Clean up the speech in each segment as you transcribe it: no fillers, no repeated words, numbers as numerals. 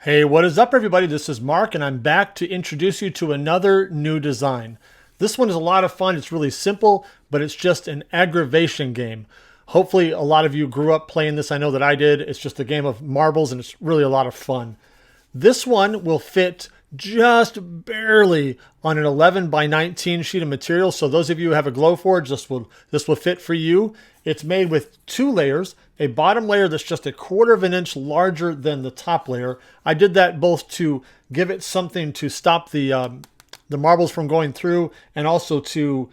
Hey, what is up everybody? This is Mark and I'm back to introduce you to another new design. This one is a lot of fun. It's really simple, but it's just an aggravation game. Hopefully a lot of you grew up playing this. I know that I did. It's just a game of marbles and it's really a lot of fun. This one will fit just barely on an 11 by 19 sheet of material. So those of you who have a Glowforge, this will fit for you. It's made with two layers, a bottom layer that's just a 1/4 of an inch larger than the top layer. I did that both to give it something to stop the marbles from going through and also to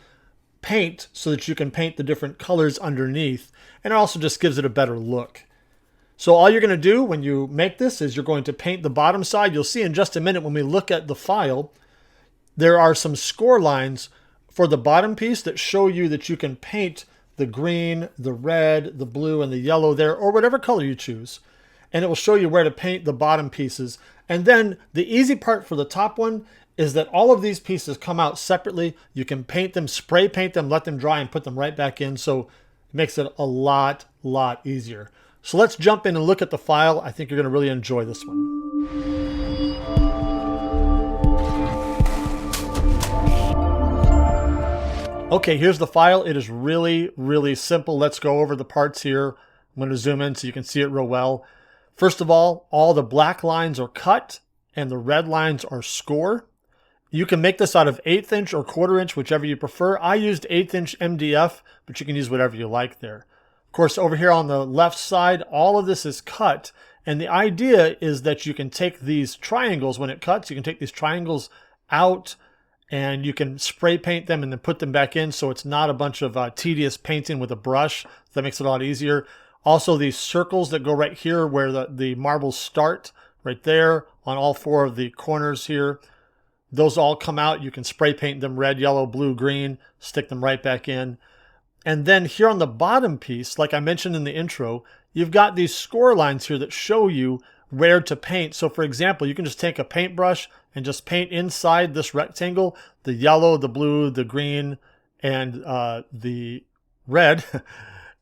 paint so that you can paint the different colors underneath. And it also just gives it a better look. So all you're going to do when you make this is you're going to paint the bottom side. You'll see in just a minute when we look at the file, there are some score lines for the bottom piece that show you that you can paint the green, the red, the blue, and the yellow there, or whatever color you choose. And it will show you where to paint the bottom pieces. And then the easy part for the top one is that all of these pieces come out separately. You can paint them, spray paint them, let them dry, and put them right back in. So it makes it a lot easier. So let's jump in and look at the file. I think you're going to really enjoy this one. Okay, here's the file. It is really simple. Let's go over the parts here. I'm going to zoom in so you can see it real well. First of all the black lines are cut and the red lines are score. You can make this out of 1/8 inch or 1/4 inch, whichever you prefer. I used 1/8 inch MDF, but you can use whatever you like there. Of course, over here on the left side, all of this is cut. And the idea is that you can take these triangles, when it cuts, you can take these triangles out and you can spray paint them and then put them back in so it's not a bunch of tedious painting with a brush. That makes it a lot easier. Also, these circles that go right here where the marbles start, right there on all 4 of the corners here, those all come out. You can spray paint them red, yellow, blue, green, stick them right back in. And then here on the bottom piece, like I mentioned in the intro, you've got these score lines here that show you where to paint. So for example, you can just take a paintbrush and just paint inside this rectangle, the yellow, the blue, the green, and the red.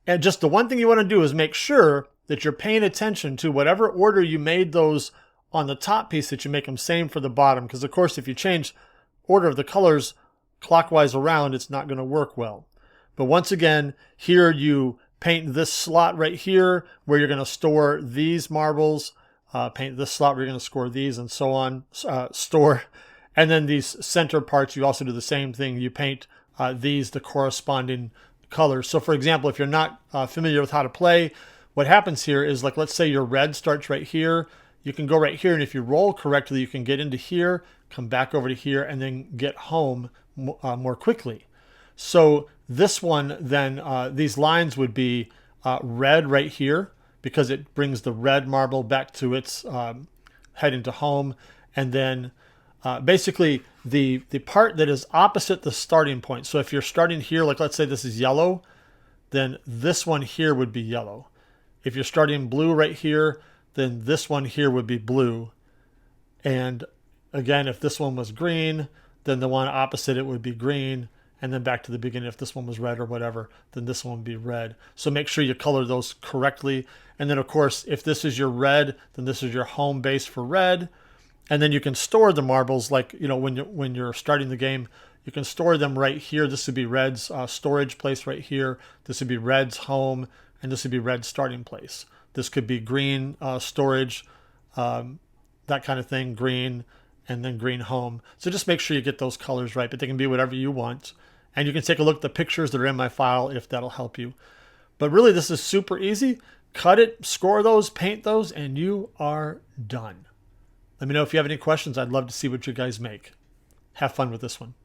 And just the one thing you want to do is make sure that you're paying attention to whatever order you made those on the top piece, that you make them same for the bottom. Because of course, if you change order of the colors clockwise around, it's not going to work well. But once again, here you paint this slot right here where you're going to store these marbles, paint this slot where you're going to score these, and so on, store. And then these center parts, you also do the same thing. You paint these the corresponding colors. So for example, if you're not familiar with how to play, what happens here is, like, let's say your red starts right here. You can go right here, and if you roll correctly, you can get into here, come back over to here, and then get home more quickly. So this one, then these lines would be red right here because it brings the red marble back to its head into home. And then basically the part that is opposite the starting point. So if you're starting here, like let's say this is yellow, then this one here would be yellow. If you're starting blue right here, then this one here would be blue. And again, if this one was green, then the one opposite it would be green. And then back to the beginning, if this one was red or whatever, then this one would be red. So make sure you color those correctly. And then of course, if this is your red, then this is your home base for red. And then you can store the marbles, like, you know, when you're starting the game, you can store them right here. This would be red's storage place right here. This would be red's home, and this would be red's starting place. This could be green storage, that kind of thing, green, and then green home. So just make sure you get those colors right, but they can be whatever you want. And you can take a look at the pictures that are in my file if that'll help you. But really, this is super easy. Cut it, score those, paint those, and you are done. Let me know if you have any questions. I'd love to see what you guys make. Have fun with this one.